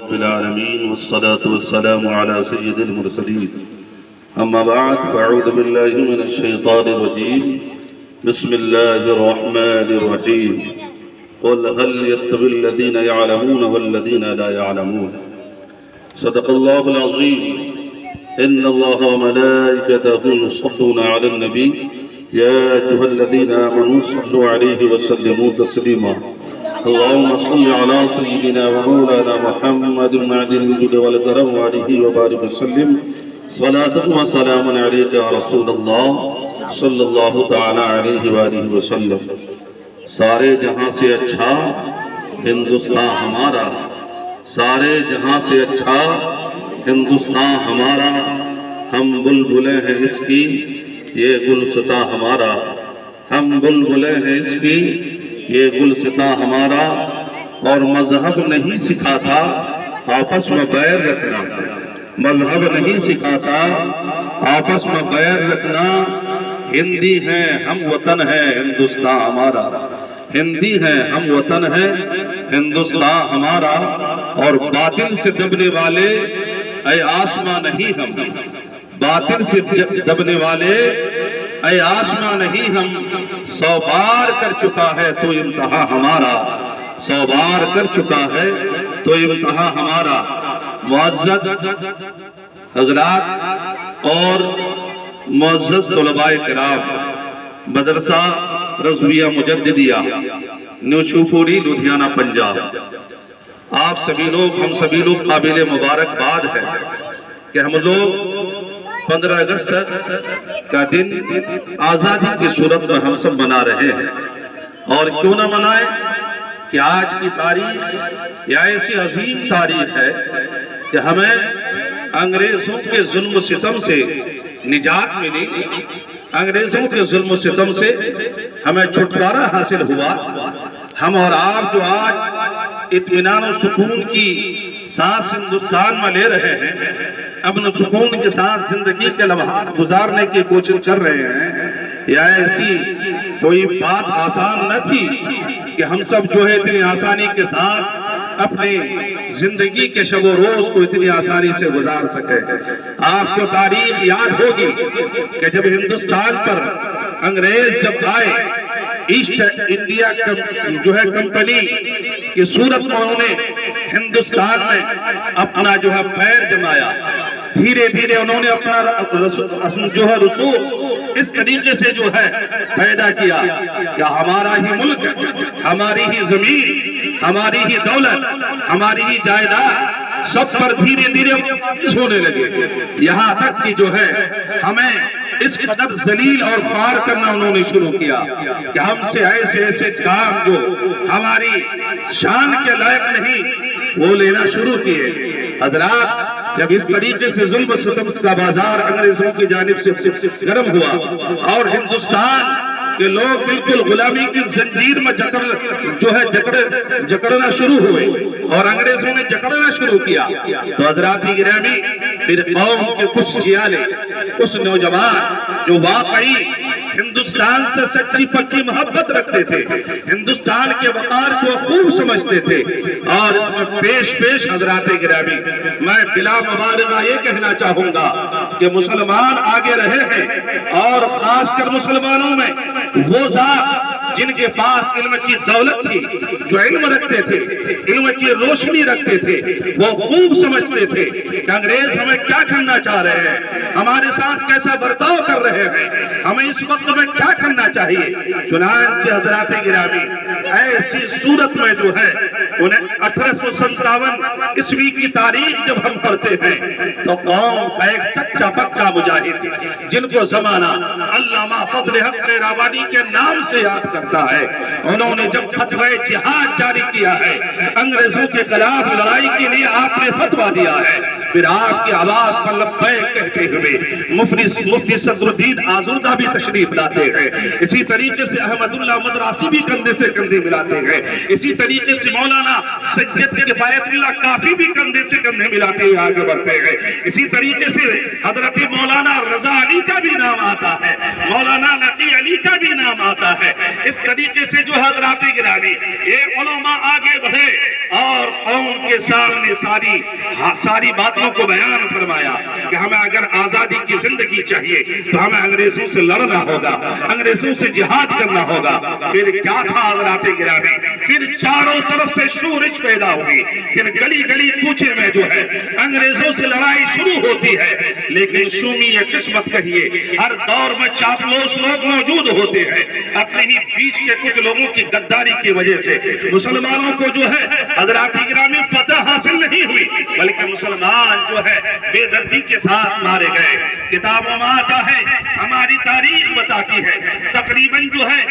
رب العالمين والصلاة والسلام على سيد المرسلين أما بعد فأعوذ بالله من الشيطان الرجيم بسم الله الرحمن الرحيم قل هل يستوي الذين يعلمون والذين لا يعلمون صدق الله العظيم إن الله وملائكته يصلون على النبي يا أيها الذين آمنوا صلوا عليه وسلموا تسليما اللهم صل على سيدنا ومولانا محمد معدن الوجود والكرم وعليه وبارك وسلم صلاة وسلام عليك يا رسول الله صلی اللہ تعالی علیہ وآلہ وسلم۔ سارے جہاں سے اچھا ہندوستان ہمارا، سارے جہاں سے اچھا ہندوستان ہمارا، ہم بلبلیں ہیں اس کی یہ گلستاں ہمارا، ہم بلبلیں ہیں اس کی یہ گلستاں ہمارا، اور مذہب نہیں سکھاتا آپس میں بیر رکھنا، مذہب نہیں سکھاتا آپس میں بیر رکھنا، ہندی ہیں ہم وطن ہے ہندوستان ہمارا، ہندی ہیں ہم وطن ہے ہندوستان ہمارا، اور باطل سے دبنے والے اے آسماں نہیں ہم، باطل سے دبنے والے اے آسماں نہیں ہم، 100 بار کر چکا ہے تو امتحان ہمارا، 100 بار کر چکا ہے تو امتحان ہمارا۔ معزز حضرات اور معزز طلباء کرام، مدرسہ رضویہ مجددیہ نیو شوپوری لدھیانہ پنجاب، آپ سبھی لوگ ہم سبھی لوگ قابل مبارکباد ہے کہ ہم لوگ 15 اگست کا دن آزادی کی صورت میں ہم سب منا رہے ہیں، اور کیوں نہ منائیں کہ آج کی تاریخ یا ایسی عظیم تاریخ ہے کہ ہمیں انگریزوں کے ظلم و ستم سے نجات ملی، انگریزوں کے ظلم و ستم سے ہمیں چھٹکارا حاصل ہوا، ہم اور آپ جو آج اطمینان و سکون کی سانس ہندوستان میں لے رہے ہیں، امن و سکون کے ساتھ زندگی کے لمحات گزارنے کی کوشش کر رہے ہیں، یا ایسی کوئی بات آسان نہ تھی کہ ہم سب جو ہے اتنی آسانی کے ساتھ اپنی زندگی کے شب و روز کو اتنی آسانی سے گزار سکے۔ آپ کو تاریخ یاد ہوگی کہ جب ہندوستان پر انگریز جب آئے، ایسٹ انڈیا جو ہے کمپنی کی صورت میں انہوں نے ہندوستان میں اپنا جو ہے پیر جمایا، دھیرے دھیرے انہوں نے اپنا جو ہے رسوخ اس طریقے سے جو ہے پیدا کیا کہ ہمارا ہی ملک، ہماری ہی زمین، ہماری ہی دولت، ہماری ہی جائیداد سب پر دھیرے دھیرے سونے لگے، یہاں تک کہ جو ہے ہمیں اس قدر ذلیل اور خوار کرنا انہوں نے شروع کیا کہ ہم سے ایسے ایسے کام جو ہماری شان کے لائق نہیں وہ لینا شروع کیے۔ حضرات، جب اس طریقے سے ظلم و ستم کا بازار انگریزوں کی جانب سے گرم ہوا اور ہندوستان کہ لوگ بالکل غلامی کی زنجیر میں جکڑنا شروع ہوئے اور انگریزوں نے جکڑنا شروع کیا، تو حضرات گرامی پھر قوم کے کچھ جیالے، اس نوجوان جو واقعی ہندوستان سے سچی پکی محبت رکھتے تھے، ہندوستان کے وقار کو خوب سمجھتے تھے، اور اس میں پیش حضرات گرامی میں بلا مبالغہ یہ کہنا چاہوں گا کہ مسلمان آگے رہے ہیں، اور خاص کر مسلمانوں میں وہ ذات جن کے پاس علم کی دولت تھی، جو علم رکھتے تھے، علم کی روشنی رکھتے تھے، وہ خوب سمجھتے تھے کہ انگریز ہمیں کیا کرنا چاہ رہے ہیں، ہمارے ساتھ کیسا برتاؤ کر رہے ہیں، ہمیں اس وقت میں کیا کرنا چاہیے۔ چنانچہ حضرات گرامی ایسی صورت میں جو ہے انہیں 1857 عیسوی کی تاریخ جب ہم پڑھتے ہیں تو قوم کا ایک سچا پکا مجاہد جن کو زمانہ علامہ فضل حق خیرآبادی کے نام سے یاد کرتا ہے، انہوں نے جب فتوی جہاد جاری کیا ہے، انگریزوں کے خلاف لڑائی کے لیے آپ نے فتویٰ دیا ہے، پھر آپ کی آواز پر لبیک کہتے ہوئے مفتی صدر الدین آزودہ بھی تشریف لاتے ہیں، اسی طریقے سے احمد اللہ مدراسی بھی کندھے سے کندھے ملاتے ہیں، اسی طریقے سے مولانا سید کفایت اللہ کافی بھی کندھے سے کندھے ملاتے ہوئے آگے بڑھتے ہیں، اسی طریقے سے حضرت مولانا رضا علی کا بھی نام آتا ہے، مولانا نقی علی کا بھی نام آتا ہے۔ اس طریقے سے جو حضرات گرامی یہ علماء آگے بڑھے اور قوم کے سامنے ساری باتوں کو بیان فرمایا کہ ہمیں اگر آزادی کی زندگی چاہیے تو ہمیں انگریزوں سے لڑنا ہوگا، انگریزوں سے جہاد کرنا ہوگا۔ پھر کیا تھا حضرات گرامی، پھر چاروں طرف سے شورش پیدا ہوئی، پھر گلی گلی کوچے میں جو ہے انگریزوں سے لڑائی شروع ہوتی ہے۔ لیکن شومی یہ قسمت کہیے، ہر دور میں چاپلوس لوگ موجود ہوتے ہیں، اپنے ہی بیچ کے کچھ لوگوں کی غداری کی وجہ سے مسلمانوں کو جو ہے حضرات گرامی فتح حاصل نہیں ہوئی، بلکہ مسلمان جو ہے بے دردی کے ساتھ مارے گئے۔ کتابوں میں آتا ہے، ہماری تاریخ بتاتی ہے، تقریباً جو ہے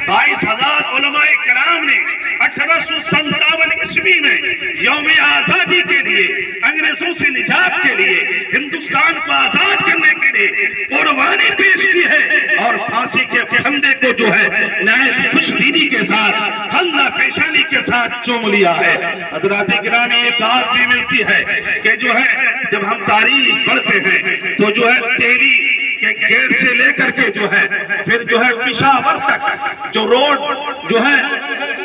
22,000 علماء کرام نے 1857 عیسوی میں یوم آزادی کے لیے، انگریزوں سے نجات کے لیے، ہندوستان کو آزاد کرنے کے لیے قربانی پیش کی ہے، اور پھانسی کے پھندے کو جو ہے نہایت خوش دلی کے ساتھ، خندہ پیشانی کے ساتھ چوم لیا ہے۔ حضرات گرامی ایک بات بھی ملتی ہے کہ جو ہے جب ہم تاریخ پڑھتے ہیں تو جو ہے دہلی کے گیٹ سے لے کر کے جو ہے پھر جو ہے پشاور تک جو روڈ جو ہے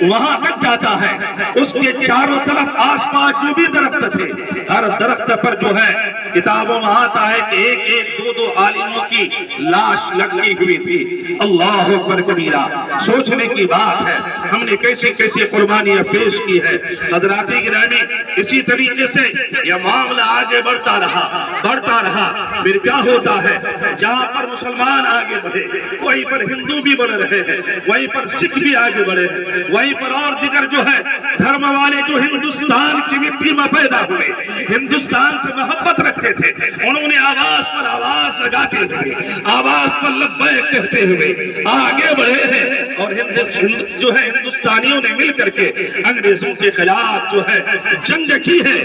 وہاں تک جاتا ہے، اس کے چاروں طرف آس پاس جو بھی درخت تھے، ہر درخت پر جو ہے کتابوں میں آتا ہے کہ ایک ایک دو عالموں کی لاش لگی ہوئی تھی۔ اللہ اکبر کبیرہ، سوچنے کی بات ہے ہم نے کیسی کیسی قربانیاں پیش کی ہے۔ حضرات گرامی اسی طریقے سے یہ معاملہ آگے بڑھتا رہا، پھر کیا ہوتا ہے، جہاں پر مسلمان آگے بڑھے وہیں پر ہندو بھی بڑھ رہے ہیں، وہیں پر سکھ بھی آگے بڑھے ہیں، وہیں پر اور دیگر جو ہے دھرم والے جو ہندوستان کی مٹی میں پیدا ہوئے، ہندوستان سے محبت رکھتے تھے، انہوں نے آواز پر آواز لگاتے ہوئے، آواز پر لبیک کہتے ہوئے آگے بڑھے ہیں، اور جو ہے ہندوستانیوں نے مل کر کے انگریزوں کے خلاف جو ہے جنگ کی ہے۔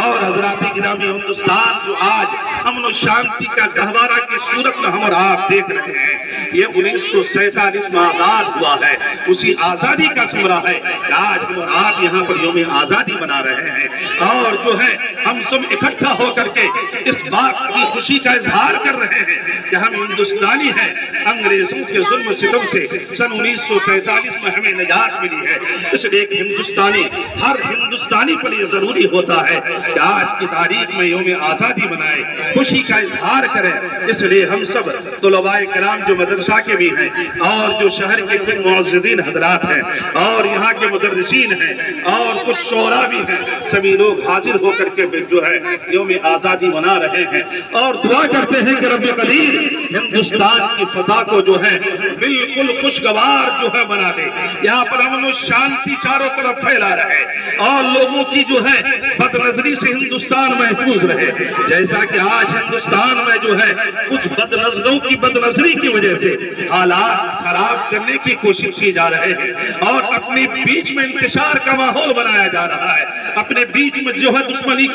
اور حضرات گرامی ہندوستان جو آج امن و شانتی کا گہوارہ کی صورت میں ہم اور آپ دیکھ رہے ہیں، یہ 1947 میں آزاد ہوا ہے، اسی آزادی کا ثمرہ ہے کہ آج ہم اور آپ یہاں پر یوم آزادی منا رہے ہیں، اور جو ہے ہم سب اکٹھا ہو کر کے اس بات کی خوشی کا اظہار کر رہے ہیں کہ ہم ہندوستانی ہیں۔ انگریزوں کے ظلم و ستم سے سن 1947 میں ہمیں نجات ملی ہے، اس لیے ایک ہندوستانی، ہر ہندوستانی پر یہ ضروری ہوتا ہے کہ آج کی تاریخ میں یوم آزادی منائے، خوشی کا اظہار کریں۔ اس لیے ہم سب طلباء کرام جو مدرسہ کے بھی ہیں، اور جو شہر کے کچھ معززین حضرات ہیں، اور یہاں کے مدرسین ہیں، اور کچھ شعراء بھی ہیں، سبھی لوگ حاضر ہو کر کے جو ہے یوم آزادی منا رہے ہیں، اور دعا کرتے ہیں کہ رب قدیر ہندوستان کی فضا کو جو ہے بالکل خوشگوار جو ہے بنا دے، یہاں پر امن و شانتی چاروں طرف پھیلا رہے، اور لوگوں کی جو ہے بد نظری سے ہندوستان محفوظ رہے۔ جیسا کہ آج ہندوستان میں جو ہے کچھ بد نظروں کی بد نظری کی وجہ سے حالات خراب کرنے کی کوشش کی جا رہے ہیں، اور اپنے بیچ میں انتشار کا ماحول بنایا جا رہا ہے، اپنے بیچ میں جو ہے دشمنی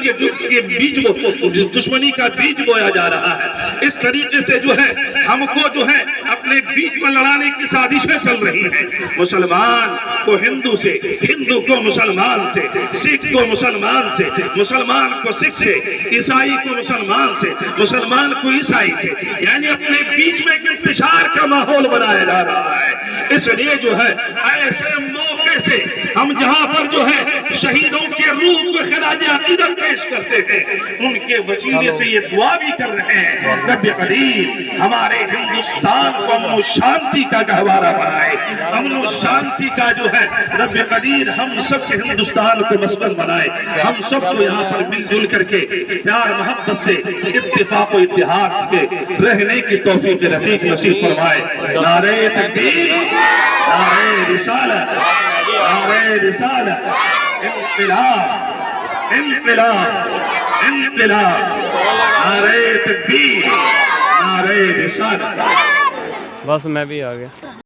کا بیج بویا جا رہا ہے۔ اس طریقے سے جو ہے ہم کو جو ہے اپنے بیچ میں لڑانے کی سازشیں چل رہی ہیں، مسلمان کو ہندو سے، ہندو کو مسلمان سے، سکھ کو مسلمان سے، مسلمان کو سکھ سے، عیسائی کو مسلمان سے، مسلمان کو عیسائی سے، یعنی اپنے بیچ میں ایک انتشار کا ماحول بنایا جا رہا ہے۔ اس لیے جو ہے ایسے موقع سے ہم جہاں پر جو ہے شہیدوں کے روح کو خراج عقیدت پیش کرتے ہیں، ان کے وسیلے سے یہ دعا بھی کر رہے ہیں، رب قدیر ہمارے ہندوستان کو امن و شانتی کا گہوارہ بنائے، امن و شانتی کا جو ہے رب قدیر ہم سب کے ہندوستان کو مسکن بنائے، ہم سب کو یہاں پر مل جل کر کے پیار محبت سے، اتفاق و اتحاد سے رہنے کی توفیق رفیق نصیب فرمائے۔ نعرہ تکبیر، نعرہ رسالت، نعرہ رسالت، انقلاب، انقلاب، انقلاب، نعرہ تکبیر، نعرہ رسالت۔ بس میں بھی آ گیا۔